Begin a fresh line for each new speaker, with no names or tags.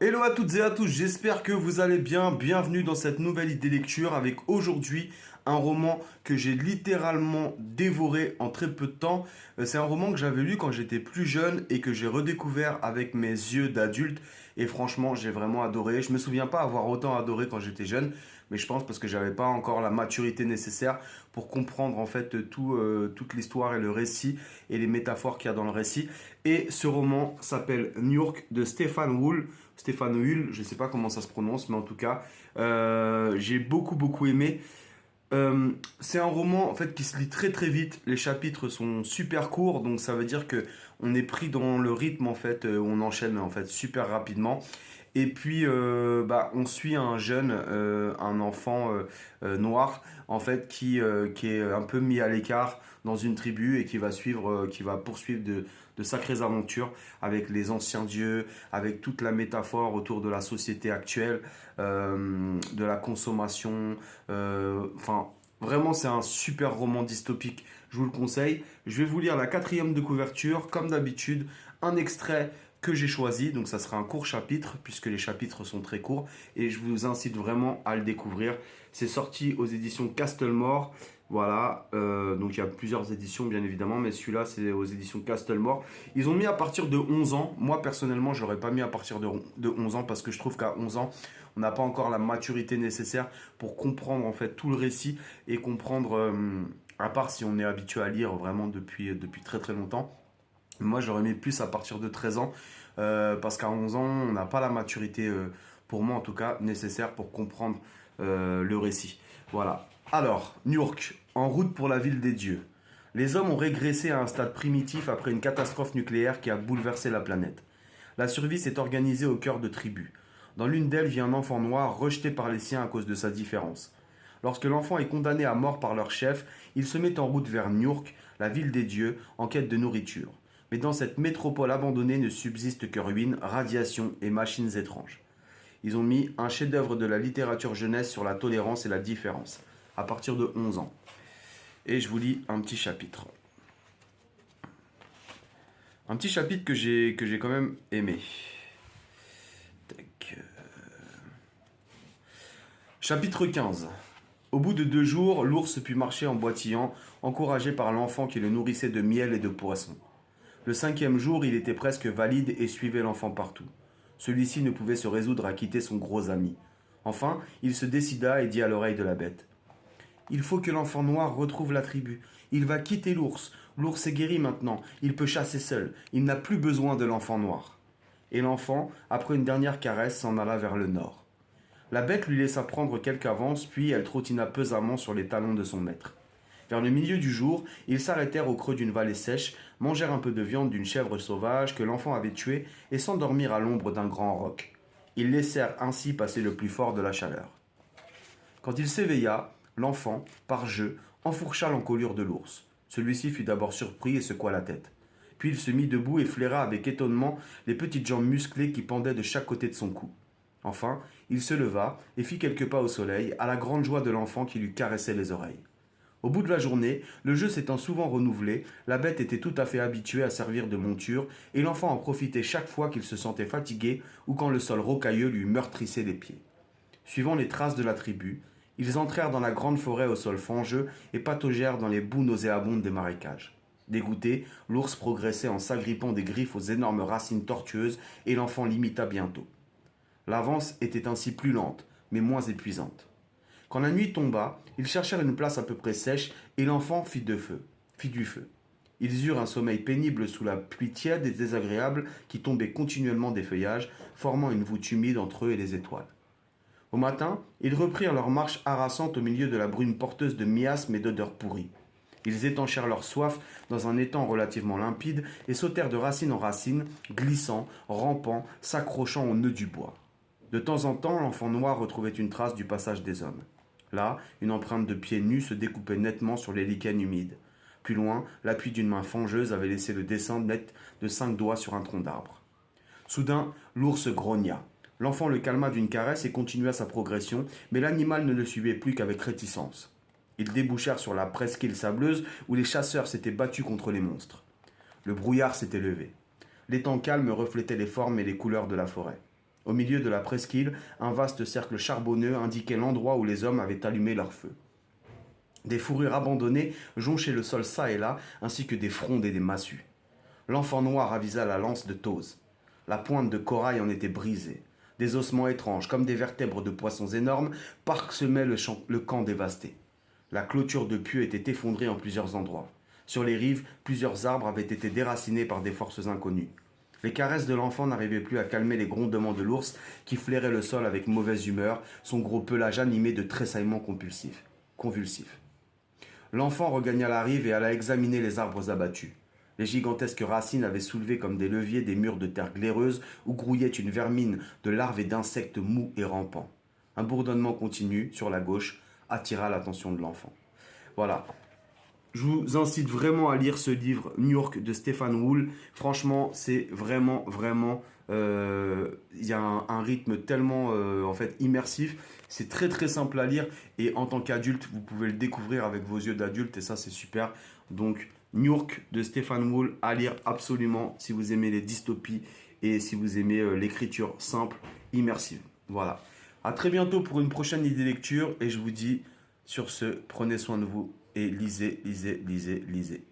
Hello à toutes et à tous, j'espère que vous allez bien. Bienvenue dans cette nouvelle idée lecture avec aujourd'hui un roman que j'ai littéralement dévoré en très peu de temps. C'est un roman que j'avais lu quand j'étais plus jeune et que j'ai redécouvert avec mes yeux d'adulte. Et franchement, j'ai vraiment adoré. Je me souviens pas avoir autant adoré quand j'étais jeune, mais je pense parce que j'avais pas encore la maturité nécessaire pour comprendre en fait toute l'histoire et le récit et les métaphores qu'il y a dans le récit. Et ce roman s'appelle New York de Stefan Wool. Stéphane Hull, je ne sais pas comment ça se prononce, mais en tout cas, j'ai beaucoup aimé. C'est un roman en fait qui se lit très très vite. Les chapitres sont super courts, donc ça veut dire que on est pris dans le rythme en fait, on enchaîne en fait super rapidement. Et puis, on suit un jeune, un enfant noir, en fait, qui est un peu mis à l'écart dans une tribu et qui va poursuivre de sacrées aventures avec les anciens dieux, avec toute la métaphore autour de la société actuelle, de la consommation. Enfin, vraiment, c'est un super roman dystopique. Je vous le conseille. Je vais vous lire la quatrième de couverture, comme d'habitude, un extrait que j'ai choisi. Donc ça sera un court chapitre puisque les chapitres sont très courts et je vous incite vraiment à le découvrir. C'est sorti aux éditions Castlemore. Voilà, donc il y a plusieurs éditions bien évidemment, mais celui-là c'est aux éditions Castlemore. Ils ont mis à partir de 11 ans. Moi personnellement, j'aurais pas mis à partir de 11 ans parce que je trouve qu'à 11 ans, on n'a pas encore la maturité nécessaire pour comprendre en fait tout le récit et comprendre, à part si on est habitué à lire vraiment depuis très très longtemps. Moi, j'aurais mis plus à partir de 13 ans, parce qu'à 11 ans, on n'a pas la maturité, pour moi en tout cas, nécessaire pour comprendre le récit. Voilà. Alors, New York, en route pour la ville des dieux. Les hommes ont régressé à un stade primitif après une catastrophe nucléaire qui a bouleversé la planète. La survie s'est organisée au cœur de tribus. Dans l'une d'elles vit un enfant noir rejeté par les siens à cause de sa différence. Lorsque l'enfant est condamné à mort par leur chef, il se met en route vers New York, la ville des dieux, en quête de nourriture. Mais dans cette métropole abandonnée ne subsistent que ruines, radiations et machines étranges. Ils ont mis un chef-d'œuvre de la littérature jeunesse sur la tolérance et la différence, à partir de 11 ans. Et je vous lis un petit chapitre. Un petit chapitre que j'ai quand même aimé. Tac. Chapitre 15. Au bout de 2 jours, l'ours put marcher en boitillant, encouragé par l'enfant qui le nourrissait de miel et de poissons. Le 5e jour, il était presque valide et suivait l'enfant partout. Celui-ci ne pouvait se résoudre à quitter son gros ami. Enfin, il se décida et dit à l'oreille de la bête: Il faut que l'enfant noir retrouve la tribu. Il va quitter l'ours. L'ours est guéri maintenant. Il peut chasser seul. Il n'a plus besoin de l'enfant noir. Et l'enfant, après une dernière caresse, s'en alla vers le nord. La bête lui laissa prendre quelque avance, puis elle trottina pesamment sur les talons de son maître. Vers le milieu du jour, ils s'arrêtèrent au creux d'une vallée sèche, mangèrent un peu de viande d'une chèvre sauvage que l'enfant avait tuée et s'endormirent à l'ombre d'un grand roc. Ils laissèrent ainsi passer le plus fort de la chaleur. Quand il s'éveilla, l'enfant, par jeu, enfourcha l'encolure de l'ours. Celui-ci fut d'abord surpris et secoua la tête. Puis il se mit debout et flaira avec étonnement les petites jambes musclées qui pendaient de chaque côté de son cou. Enfin, il se leva et fit quelques pas au soleil, à la grande joie de l'enfant qui lui caressait les oreilles. Au bout de la journée, le jeu s'étant souvent renouvelé, la bête était tout à fait habituée à servir de monture, et l'enfant en profitait chaque fois qu'il se sentait fatigué ou quand le sol rocailleux lui meurtrissait les pieds. Suivant les traces de la tribu, ils entrèrent dans la grande forêt au sol fangeux et pataugèrent dans les boues nauséabondes des marécages. Dégoûté, l'ours progressait en s'agrippant des griffes aux énormes racines tortueuses et l'enfant l'imita bientôt. L'avance était ainsi plus lente, mais moins épuisante. Quand la nuit tomba, ils cherchèrent une place à peu près sèche et l'enfant fit du feu. Ils eurent un sommeil pénible sous la pluie tiède et désagréable qui tombait continuellement des feuillages, formant une voûte humide entre eux et les étoiles. Au matin, ils reprirent leur marche harassante au milieu de la brume porteuse de miasmes et d'odeurs pourries. Ils étanchèrent leur soif dans un étang relativement limpide et sautèrent de racine en racine, glissant, rampant, s'accrochant au nœud du bois. De temps en temps, l'enfant noir retrouvait une trace du passage des hommes. Là, une empreinte de pieds nus se découpait nettement sur les lichens humides. Plus loin, l'appui d'une main fangeuse avait laissé le dessin net de 5 doigts sur un tronc d'arbre. Soudain, l'ours grogna. L'enfant le calma d'une caresse et continua sa progression, mais l'animal ne le suivait plus qu'avec réticence. Ils débouchèrent sur la presqu'île sableuse où les chasseurs s'étaient battus contre les monstres. Le brouillard s'était levé. L'étang calme reflétait les formes et les couleurs de la forêt. Au milieu de la presqu'île, un vaste cercle charbonneux indiquait l'endroit où les hommes avaient allumé leur feu. Des fourrures abandonnées jonchaient le sol çà et là, ainsi que des frondes et des massues. L'enfant noir avisa la lance de Tose. La pointe de corail en était brisée. Des ossements étranges, comme des vertèbres de poissons énormes, parsemaient le camp dévasté. La clôture de pieux était effondrée en plusieurs endroits. Sur les rives, plusieurs arbres avaient été déracinés par des forces inconnues. Les caresses de l'enfant n'arrivaient plus à calmer les grondements de l'ours qui flairait le sol avec mauvaise humeur, son gros pelage animé de tressaillements convulsifs. L'enfant regagna la rive et alla examiner les arbres abattus. Les gigantesques racines avaient soulevé comme des leviers des murs de terre glaireuse où grouillait une vermine de larves et d'insectes mous et rampants. Un bourdonnement continu, sur la gauche, attira l'attention de l'enfant. Voilà. Je vous incite vraiment à lire ce livre, New York de Stephen Wool. Franchement, c'est vraiment, vraiment... Il y a un rythme tellement en fait immersif. C'est très très simple à lire et en tant qu'adulte, vous pouvez le découvrir avec vos yeux d'adulte et ça c'est super. Donc New York de Stephen Wool à lire absolument si vous aimez les dystopies et si vous aimez l'écriture simple, immersive. Voilà. À très bientôt pour une prochaine idée lecture et je vous dis sur ce, prenez soin de vous et lisez, lisez, lisez, lisez.